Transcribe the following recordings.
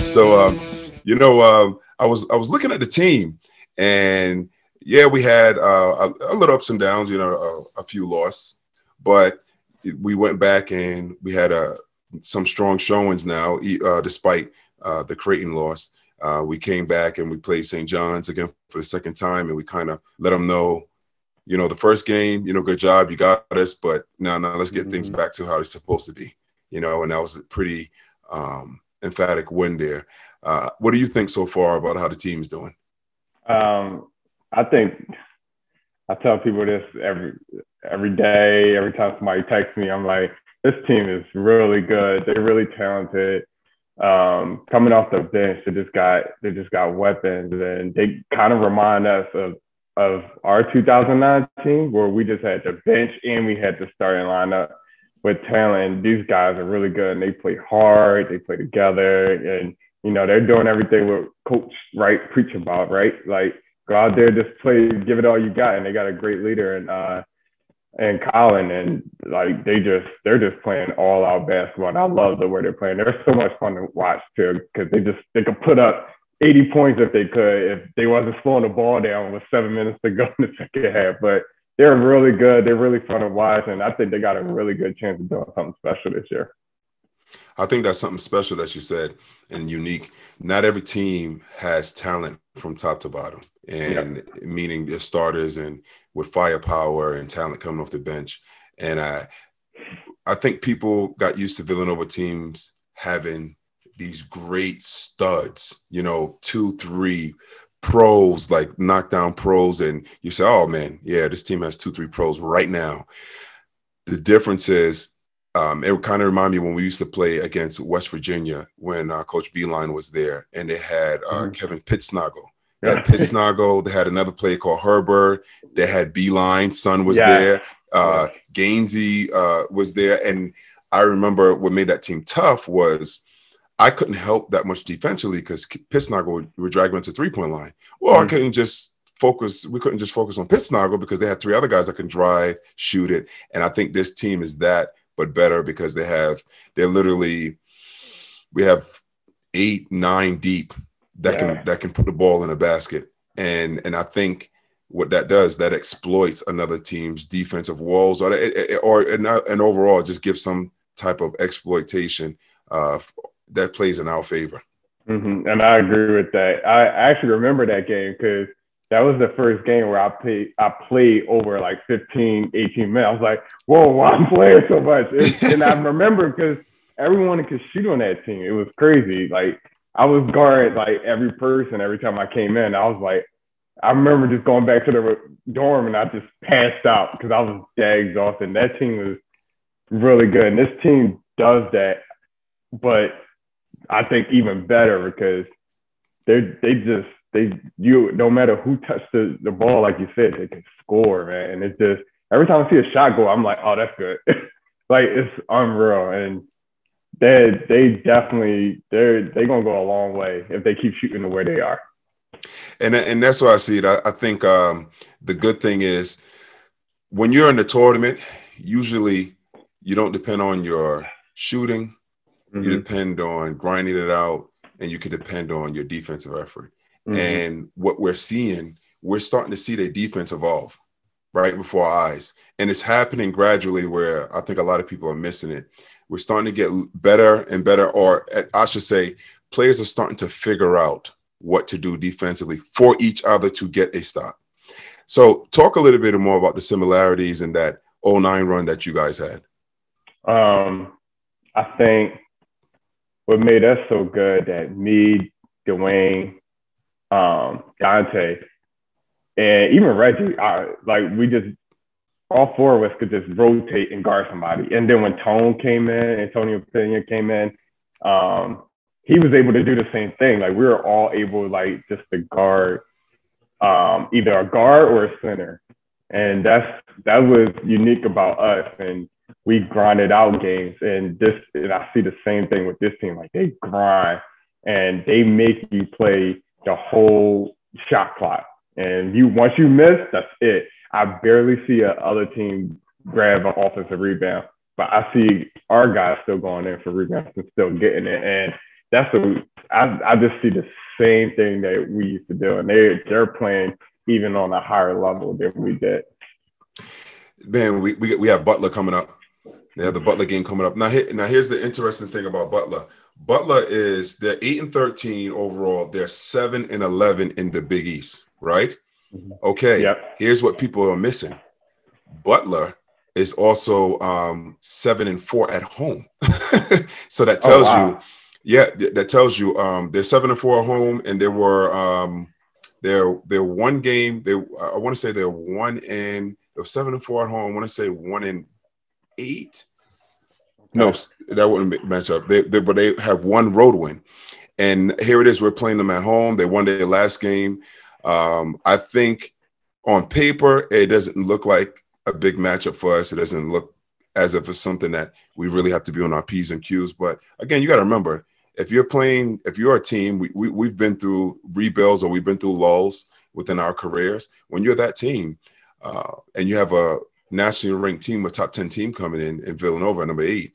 So, I was looking at the team, and yeah, we had a little ups and downs. A few losses, but we went back and we had some strong showings now, despite the Creighton loss. We came back and we played St. John's again for the second time, and we kind of let them know, the first game, good job, you got us, but now let's get things back to how it's supposed to be, and that was a pretty emphatic win there. What do you think so far about how the team's doing? I think I tell people this every day, every time somebody texts me, I'm like, this team is really good. They're really talented. Coming off the bench, they just got weapons, and they kind of remind us of our 2009 team, where we just had the bench and we had the starting lineup with talent. These guys are really good, and they play hard. They play together, and they're doing everything what Coach Wright preach about, right? Like, go out there, just play, give it all you got, and they got a great leader and Colin, and like they're just playing all out basketball. And I love the way they're playing. They're so much fun to watch too, because they could put up 80 points if they could, if they wasn't slowing the ball down with 7 minutes to go in the second half. But they're really good. They're really fun to watch, and I think they got a really good chance of doing something special this year. I think that's something special that you said and unique. Not every team has talent from top to bottom, and meaning the starters and with firepower and talent coming off the bench. And I think people got used to Villanova teams having these great studs, 2, 3 pros, like knockdown pros. And you say, oh man, yeah, this team has 2, 3 pros right now. The difference is, it kind of reminded me when we used to play against West Virginia when Coach Mainline was there, and they had Kevin Pittsnagel. They had Pittsnagel. They had another player called Herbert. They had Beeline. Son was there. Gainsey was there. And I remember what made that team tough was I couldn't help that much defensively because Pittsnagel would drag me into three-point line. Well, I couldn't just focus. We couldn't just focus on Pittsnagel because they had 3 other guys that can drive, shoot it. And I think this team is that, but better, because we have 8, 9 deep that can put the ball in a basket. And I think what that does, that exploits another team's defensive walls, or overall just gives some type of exploitation that plays in our favor. And I agree with that. I actually remember that game because that was the first game where I played over like 15, 18 minutes. I was like, whoa, why I'm playing so much? And I remember because everyone could shoot on that team. It was crazy. Like, I was guarding like every person every time I came in. I was like, I remember just going back to the dorm and I just passed out because I was that exhausted. That team was really good. And this team does that, but I think even better because no matter who touched the ball, like you said, they can score, man. And it's just, every time I see a shot go, I'm like, oh, that's good. Like, it's unreal. And they're gonna go a long way if they keep shooting the way they are. And that's why I see it. I think the good thing is when you're in the tournament, usually you don't depend on your shooting. You depend on grinding it out, and you can depend on your defensive effort. And what we're starting to see their defense evolve right before our eyes. And it's happening gradually where I think a lot of people are missing it. We're starting to get better and better, or I should say, players are starting to figure out what to do defensively for each other to get a stop. So talk a little bit more about the similarities in that 09 run that you guys had. I think what made us so good that me, Dwayne, Dante, and even Reggie, all 4 of us could just rotate and guard somebody. And then when Antonio Pena came in, he was able to do the same thing. Like, we were all able, like, just to guard either a guard or a center. And that was unique about us. And we grinded out games. And I see the same thing with this team. Like, they grind and they make you play the whole shot clock. And once you miss, that's it. I barely see other team grab an offensive rebound, but I see our guys still going in for rebounds and still getting it. And that's I just see the same thing that we used to do, and they're playing even on a higher level than we did. Man, we have Butler coming up. They have the Butler game coming up. Now here's the interesting thing about Butler. Butler they're 8-13 overall. They're 7-11 in the Big East, right? Okay. Yep. Here's what people are missing. Butler is also 7-4 at home. So that tells you, that tells you they're 7-4 at home, and there were they're one game. I want to say they're 1-7-4 at home. I want to say 1-8. No, that wouldn't match up. But they have one road win, and here it is. We're playing them at home. They won their last game. I think on paper it doesn't look like a big matchup for us. It doesn't look as if it's something that we really have to be on our P's and Q's. But again, you got to remember, if you're a team, we've been through rebuilds or we've been through lulls within our careers. When you're that team and you have a nationally ranked team, a top 10 team coming in Villanova, number 8,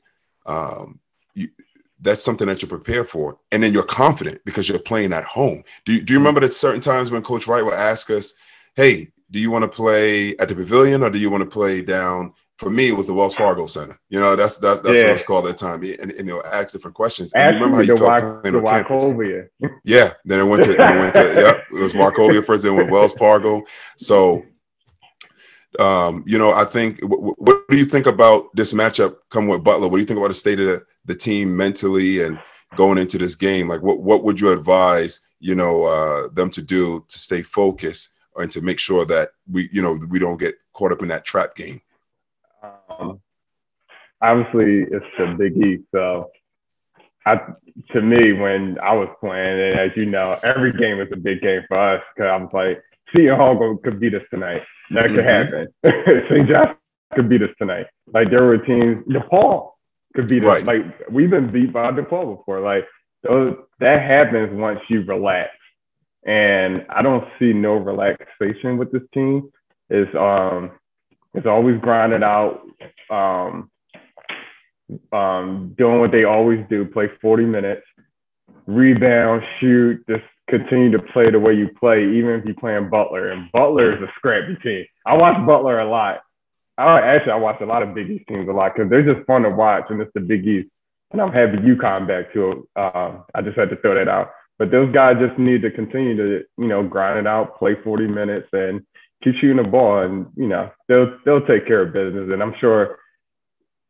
that's something that you prepare for. And then you're confident because you're playing at home. Do you remember that certain times when Coach Wright would ask us, hey, do you want to play at the Pavilion or do you want to play down? For me, it was the Wells Fargo Center. That's what it was called at the time. And they'll ask different questions. And you remember how you felt playing on campus. Yeah. Then it went to it was Wachovia first, then with Wells Fargo. So, I think, what do you think about this matchup coming with Butler? What do you think about the state of the team mentally and going into this game? Like, what would you advise, them to do to stay focused and to make sure that we don't get caught up in that trap game? Obviously, it's the Big East. So, to me, when I was playing, and as you know, every game was a big game for us because I was like, Seton Hall could beat us tonight. That could happen. St. John's could beat us tonight. Like, there were teams, DePaul could beat us. Right. Like, we've been beat by DePaul before. Like, that happens once you relax. And I don't see no relaxation with this team. It's always grinding out, doing what they always do, play 40 minutes, rebound, shoot, just continue to play the way you play, even if you're playing Butler. And Butler is a scrappy team. I watch Butler a lot. I watch a lot of Big East teams a lot because they're just fun to watch, and it's the Big East. And I'm happy UConn back too. I just had to throw that out. But those guys just need to continue to, grind it out, play 40 minutes, and keep shooting the ball. And, they'll take care of business. And I'm sure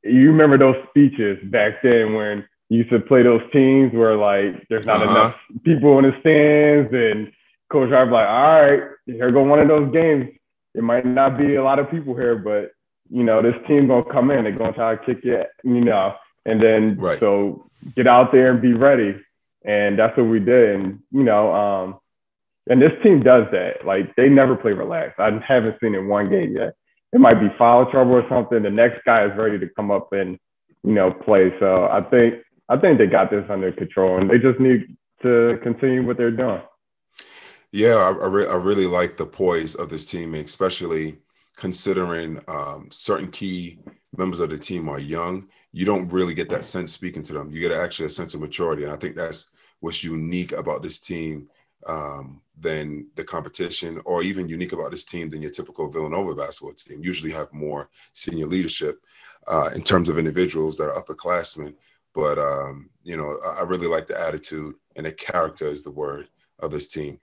you remember those speeches back then when you used to play those teams where, like, there's not enough people in the stands, and Coach Wright like, all right, here go one of those games. It might not be a lot of people here, but, this team going to come in. They're going to try to kick you, and then So get out there and be ready. And that's what we did. And, and this team does that. Like, they never play relaxed. I haven't seen it in one game yet. It might be foul trouble or something. The next guy is ready to come up and, play. So I think they got this under control, and they just need to continue what they're doing. Yeah, I really like the poise of this team, especially considering certain key members of the team are young. You don't really get that sense speaking to them. You get actually a sense of maturity. And I think that's what's unique about this team than the competition, or even unique about this team than your typical Villanova basketball team. Usually have more senior leadership in terms of individuals that are upperclassmen. But, I really like the attitude, and the character is the word of this team.